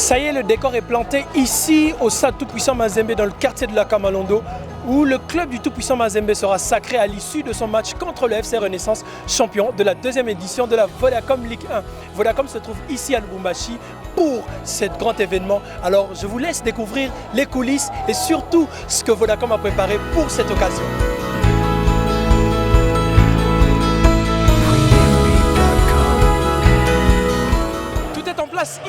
Ça y est, le décor est planté ici au stade Tout-Puissant Mazembe dans le quartier de la Kamalondo où le club du Tout-Puissant Mazembe sera sacré à l'issue de son match contre le FC Renaissance, champion de la deuxième édition de la Vodacom Ligue 1. Vodacom se trouve ici à Lubumbashi pour ce grand événement. Alors je vous laisse découvrir les coulisses et surtout ce que Vodacom a préparé pour cette occasion.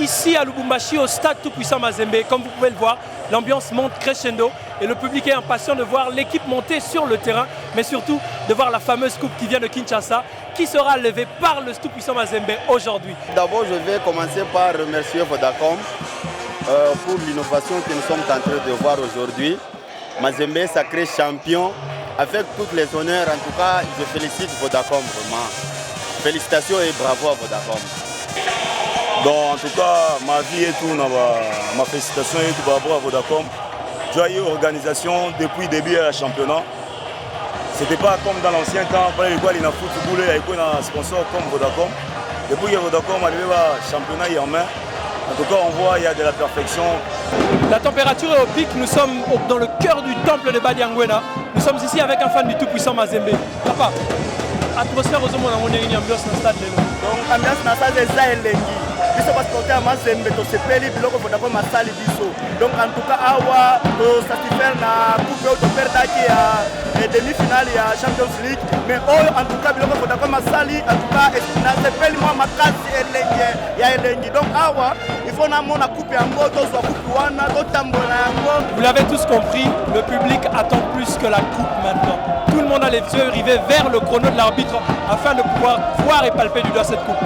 Ici à Lubumbashi au stade Tout-Puissant Mazembe, comme vous pouvez le voir, l'ambiance monte crescendo et le public est impatient de voir l'équipe monter sur le terrain, mais surtout de voir la fameuse coupe qui vient de Kinshasa, qui sera levée par le Tout-Puissant Mazembe aujourd'hui. D'abord, je vais commencer par remercier Vodacom pour l'innovation que nous sommes en train de voir aujourd'hui. Mazembe sacré champion avec toutes les honneurs. En tout cas, je félicite Vodacom vraiment. Félicitations et bravo à Vodacom. Donc, en tout cas, ma vie et tout, ma félicitation et tout, bravo à Vodacom. Joyeuse organisation depuis le début du championnat. C'était pas comme dans l'ancien temps, il y a un football, il y a un sponsor comme Vodacom. Depuis que Vodacom a arrivé au championnat en main, en tout cas, on voit qu'il y a de la perfection. La température est au pic, nous sommes dans le cœur du temple de Badiangwena. Nous sommes ici avec un fan du Tout-Puissant Mazembe. Papa, atmosphère aux hommes, on a une ambiance dans le stade. Donc, l'ambiance dans le stade est Zaelengi. Biso basporter à Mazembe to sepeli biloko Vodacom masali biso. Donc en tout cas awa to satisfaire na coupe to perdaki à demi-finale à Champions League, mais en tout cas biloko Vodacom masali en tout cas na sepeli moi makasi elengi ya elengi. Donc awa il faut na mona coupe yango to zo coupe wana to tambola yango. Vous l'avez tous compris, le public attend plus que la coupe maintenant. Tout le monde a les yeux rivés vers le chrono de l'arbitre afin de pouvoir voir et palper du doigt cette coupe.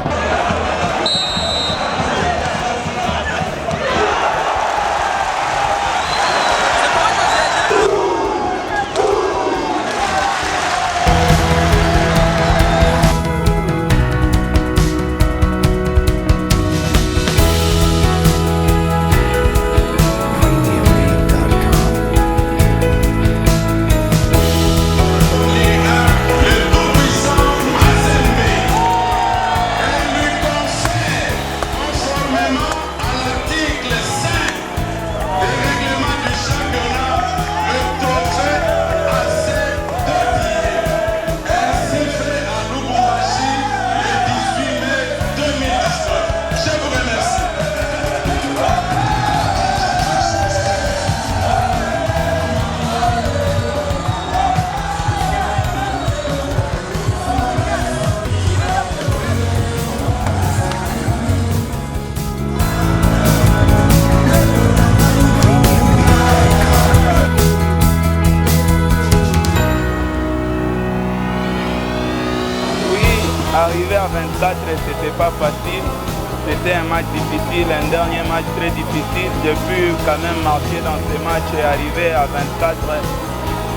Arriver à 24, c'était pas facile. C'était un match difficile, un dernier match très difficile. J'ai pu quand même marquer dans ce match et arriver à 24,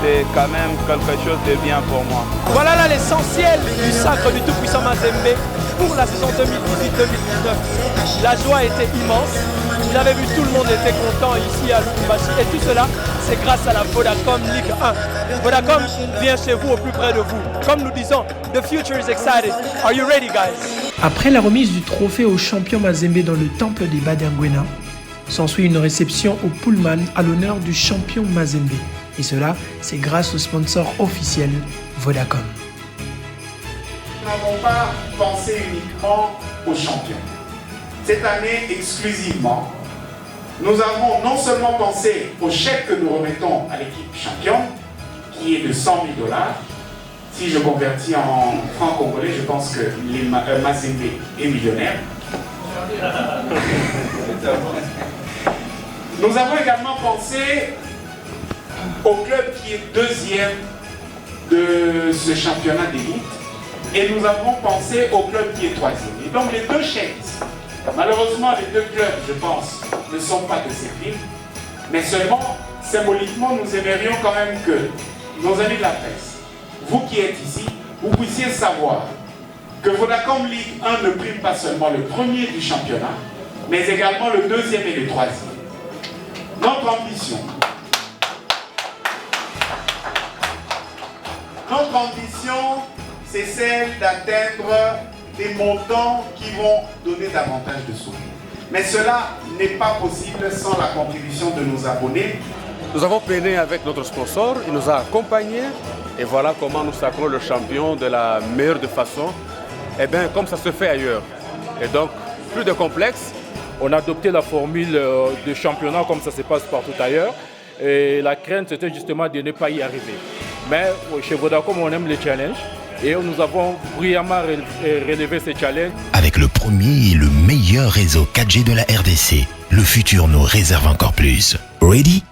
c'est quand même quelque chose de bien pour moi. Voilà là l'essentiel du sacre du Tout-Puissant Mazembe pour la saison 2018-2019. La joie était immense. Vous avez vu, tout le monde était content ici à Lubumbashi. Et tout cela, c'est grâce à la Vodacom Ligue 1. Vodacom vient chez vous, au plus près de vous. Comme nous disons, the future is excited. Are you ready, guys? Après la remise du trophée au champion Mazembe dans le temple des Badiangwena, s'ensuit une réception au Pullman à l'honneur du champion Mazembe. Et cela, c'est grâce au sponsor officiel Vodacom. Nous n'avons pas pensé uniquement aux champions. Cette année, exclusivement, nous avons non seulement pensé au chèque que nous remettons à l'équipe championne, qui est de 100 000 $. Si je convertis en francs congolais, je pense que Mazembe est millionnaire. Nous avons également pensé au club qui est deuxième de ce championnat d'élite et nous avons pensé au club qui est troisième. Et donc les deux chèques, malheureusement les deux clubs, je pense, ne sont pas de cette ville, mais seulement symboliquement nous aimerions quand même que nos amis de la presse, vous qui êtes ici, vous puissiez savoir que Vodacom Ligue 1 ne prime pas seulement le premier du championnat, mais également le deuxième et le troisième. Notre ambition, c'est celle d'atteindre des montants qui vont donner davantage de sourires. Mais cela n'est pas possible sans la contribution de nos abonnés. Nous avons peiné avec notre sponsor, il nous a accompagnés et voilà comment nous sacrons le champion de la meilleure de façon, et bien comme ça se fait ailleurs. Et donc, plus de complexe. On a adopté la formule de championnat comme ça se passe partout ailleurs. Et la crainte, c'était justement de ne pas y arriver. Mais chez Vodacom, on aime les challenges. Et nous avons brillamment relevé ces challenges. Avec le premier et le meilleur réseau 4G de la RDC, le futur nous réserve encore plus. Ready?